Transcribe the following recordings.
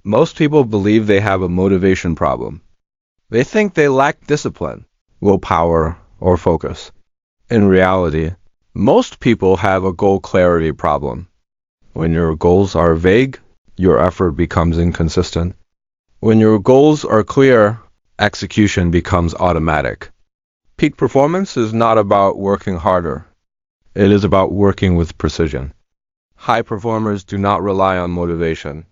Most people believe they have a motivation problem. They think they lack discipline, willpower, or focus. In reality, most people have a goal clarity problem. When your goals are vague, your effort becomes inconsistent. When your goals are clear, execution becomes automatic. Peak performance is not about working harder. It is about working with precision. High performers do not rely on motivation.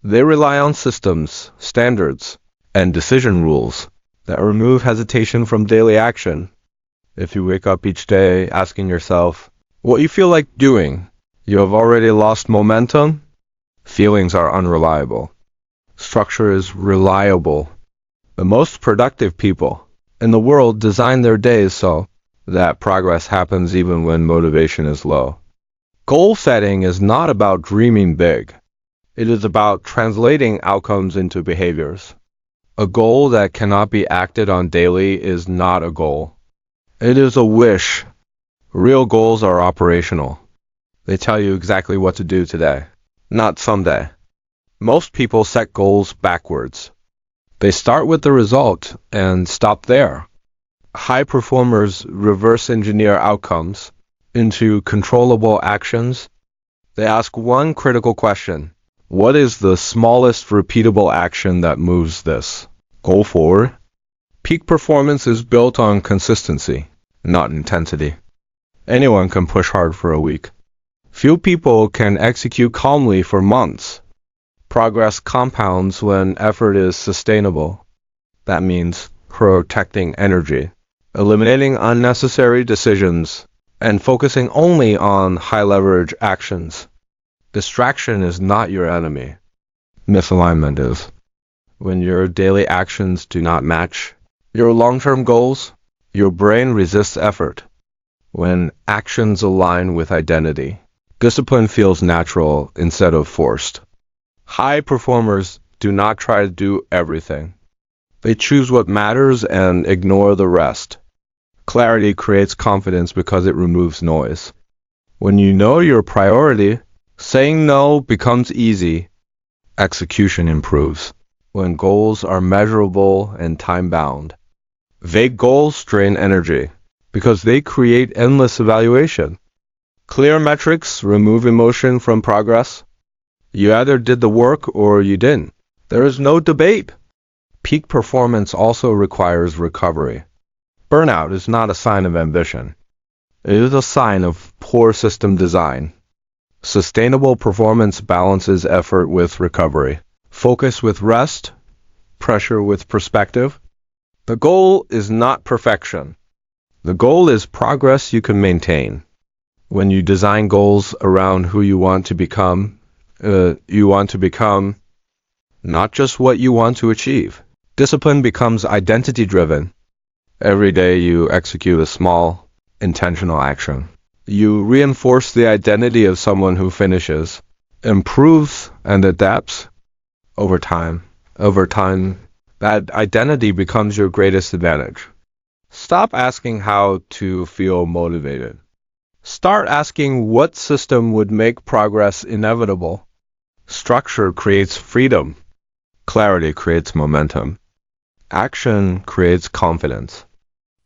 They rely on systems, standards, and decision rules that remove hesitation from daily action. If you wake up each day asking yourself what you feel like doing, you have already lost momentum. Feelings are unreliable. Structure is reliable. The most productive people in the world design their days so that progress happens even when motivation is low. Goal setting is not about dreaming big. It is about translating outcomes into behaviors. A goal that cannot be acted on daily is not a goal. It is a wish. Real goals are operational. They tell you exactly what to do today, not someday. Most people set goals backwards. They start with the result and stop there. High performers reverse engineer outcomes into controllable actions. They ask one critical question. What is the smallest repeatable action that moves this goal forward? Peak performance is built on consistency, not intensity. Anyone can push hard for a week. Few people can execute calmly for months. Progress compounds when effort is sustainable. That means protecting energy, eliminating unnecessary decisions, and focusing only on high-leverage actions. Distraction is not your enemy. Misalignment is. When your daily actions do not match your long-term goals, your brain resists effort. When actions align with identity, discipline feels natural instead of forced. High performers do not try to do everything. They choose what matters and ignore the rest. Clarity creates confidence because it removes noise. When you know your priority, saying no becomes easy. Execution improves. When goals are measurable and time-bound. Vague goals drain energy because they create endless evaluation. Clear metrics remove emotion from progress. You either did the work or you didn't. There is no debate. Peak performance also requires recovery. Burnout is not a sign of ambition. It is a sign of poor system design. Sustainable performance balances effort with recovery, focus with rest, pressure with perspective. The goal is not perfection. The goal is progress you can maintain. When you design goals around who you want to become not just what you want to achieve. Discipline becomes identity-driven. Every day you execute a small, intentional action. You reinforce the identity of someone who finishes, improves, and adapts. Over time, that identity becomes your greatest advantage. Stop asking how to feel motivated. Start asking what system would make progress inevitable. Structure creates freedom. Clarity creates momentum. Action creates confidence.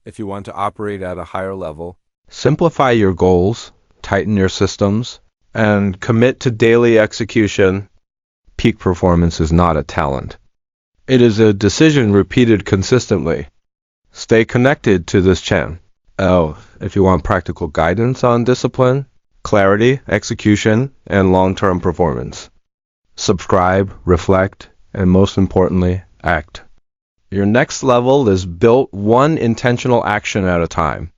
If you want to operate at a higher level, simplify your goals, tighten your systems, and commit to daily execution. Peak performance is not a talent. It is a decision repeated consistently. Stay connected to this channel. If you want practical guidance on discipline, clarity, execution, and long-term performance. Subscribe, reflect, and most importantly, act. Your next level is built one intentional action at a time.